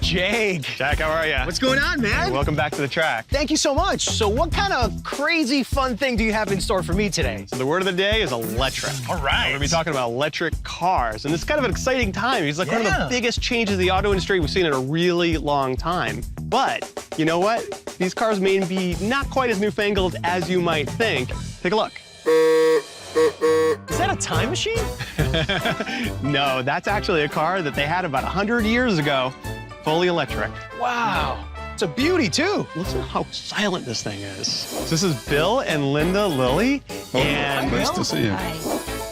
Jake. Jack, how are you? What's going on, man? Welcome back to the track. Thank you so much. So what kind of crazy fun thing do you have in store for me today? So the word of the day is electric. All right. We're going to be talking about electric cars. And it's kind of an exciting time. It's like one of the biggest changes in the auto industry we've seen in a really long time. But you know what? These cars may be not quite as newfangled as you might think. Take a look. Is that a time machine? No, that's actually a car that they had about 100 years ago, fully electric. Wow. It's a beauty, too. Listen to how silent this thing is. So this is Bill and Linda Lilly. And Nice to see you.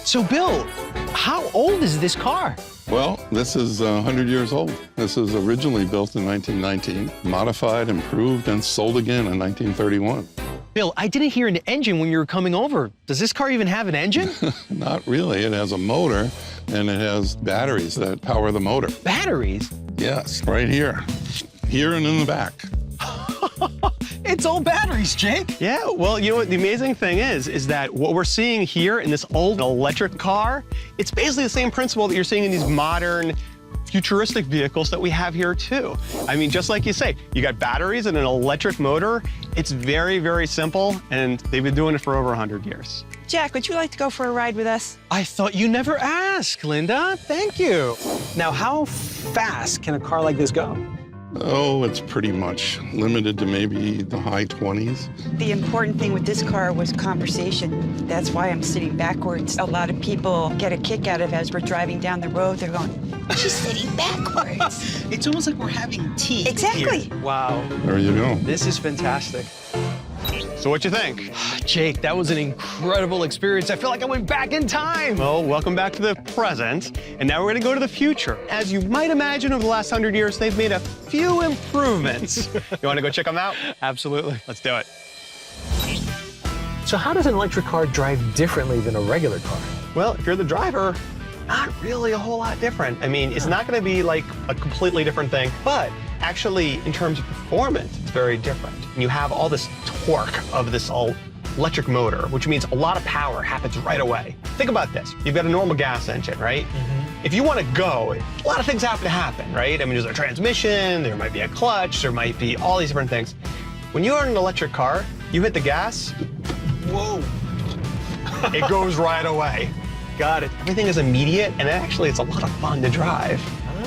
So, Bill, how old is this car? Well, this is 100 years old. This was originally built in 1919, modified, improved, and sold again in 1931. Bill, I didn't hear an engine when you were coming over. Does this car even have an engine? Not really. It has a motor, and it has batteries that power the motor. Batteries? Yes, right here. Here and in the back. It's all batteries, Jake. yeah, well, you know what the amazing thing is that what we're seeing here in this old electric car, it's basically the same principle that you're seeing in these modern futuristic vehicles that we have here too. I mean, just like you say, you got batteries and an electric motor. It's very, very simple, and they've been doing it for over 100 years. Jack, would you like to go for a ride with us? I thought you never asked, Linda. Thank you. Now, how fast can a car like this go? Oh, it's pretty much limited to maybe the high 20s. The important thing with this car was conversation. That's why I'm sitting backwards. A lot of people get a kick out of it as we're driving down the road. They're going, she's sitting backwards. It's almost like we're having tea. Exactly. here. Wow. There you go. This is fantastic. So what you think? Jake, that was an incredible experience. I feel like I went back in time. Well, welcome back to the present, and now we're gonna go to the future. As you might imagine, over the last 100 years, they've made a few improvements. You wanna go check them out? Absolutely. Let's do it. So how does an electric car drive differently than a regular car? Well, if you're the driver, not really a whole lot different. I mean, it's not gonna be like a completely different thing, but actually, in terms of performance, it's very different. And you have all this torque of this electric motor, which means a lot of power happens right away. Think about this. You've got a normal gas engine, right? If you want to go, a lot of things have to happen, right? I mean, there's a transmission, there might be a clutch, there might be all these different things. When you are in an electric car, you hit the gas, whoa, it goes right away. Got it. Everything is immediate, and actually, it's a lot of fun to drive.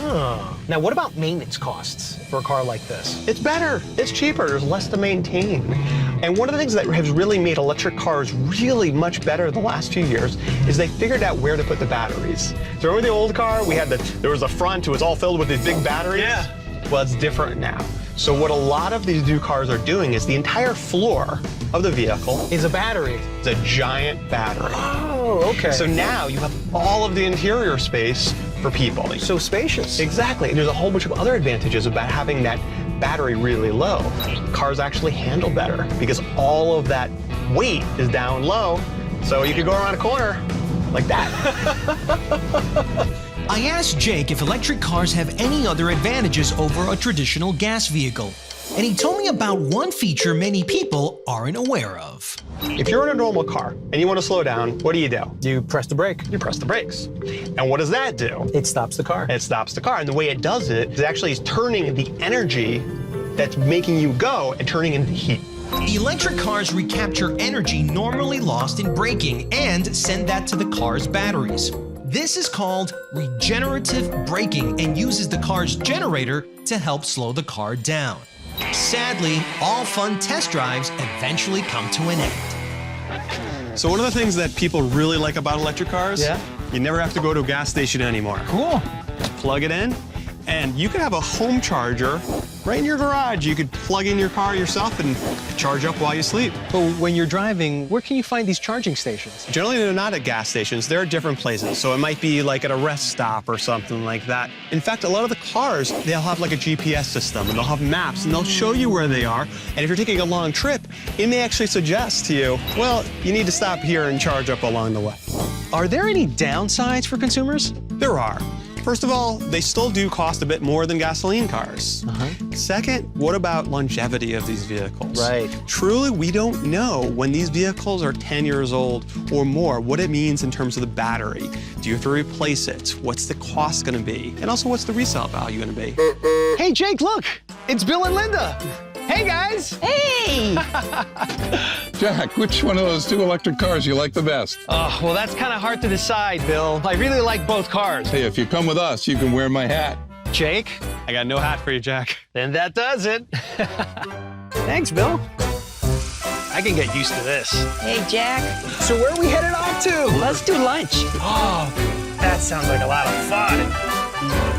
Oh. Now, what about maintenance costs for a car like this? It's better, it's cheaper, there's less to maintain. And one of the things that has really made electric cars really much better the last few years is they figured out where to put the batteries. So remember the old car? There was a front, it was all filled with these big batteries? Yeah. Well, it's different now. So what a lot of these new cars are doing is the entire floor of the vehicle Is a battery. is a giant battery. Oh, okay. So now you have all of the interior space for people. So spacious. Exactly. And there's a whole bunch of other advantages about having that battery really low. Cars actually handle better because all of that weight is down low. So you can go around a corner like that. I asked Jake if electric cars have any other advantages over a traditional gas vehicle, and he told me about one feature many people aren't aware of. If you're in a normal car and you want to slow down, what do? You press the brake. You press the brakes. And what does that do? It stops the car. It stops the car. And the way it does it is actually turning the energy that's making you go and turning into heat. Electric cars recapture energy normally lost in braking and send that to the car's batteries. This is called regenerative braking and uses the car's generator to help slow the car down. Sadly, all fun test drives eventually come to an end. So one of the things that people really like about electric cars, you never have to go to a gas station anymore. Cool. Plug it in, and you can have a home charger right in your garage. You could plug in your car yourself and charge up while you sleep. But when you're driving, where can you find these charging stations? Generally, they're not at gas stations. They're at different places. So it might be like at a rest stop or something like that. In fact, a lot of the cars, they'll have like a GPS system, and they'll have maps, and they'll show you where they are. And if you're taking a long trip, it may actually suggest to you, well, you need to stop here and charge up along the way. Are there any downsides for consumers? There are. First of all, they still do cost a bit more than gasoline cars. Second, what about longevity of these vehicles? Right. Truly, we don't know when these vehicles are 10 years old or more, what it means in terms of the battery. Do you have to replace it? What's the cost gonna be? And also, what's the resale value gonna be? Hey, Jake, look. It's Bill and Linda. Hey, guys. Hey! Jack, which one of those 2 electric cars you like the best? Oh, well, that's kind of hard to decide, Bill. I really like both cars. Hey, if you come with us, you can wear my hat. Jake? I got no hat for you, Jack. Then that does it. Thanks, Bill. I can get used to this. Hey, Jack. So where are we headed off to? Let's do lunch. Oh, that sounds like a lot of fun.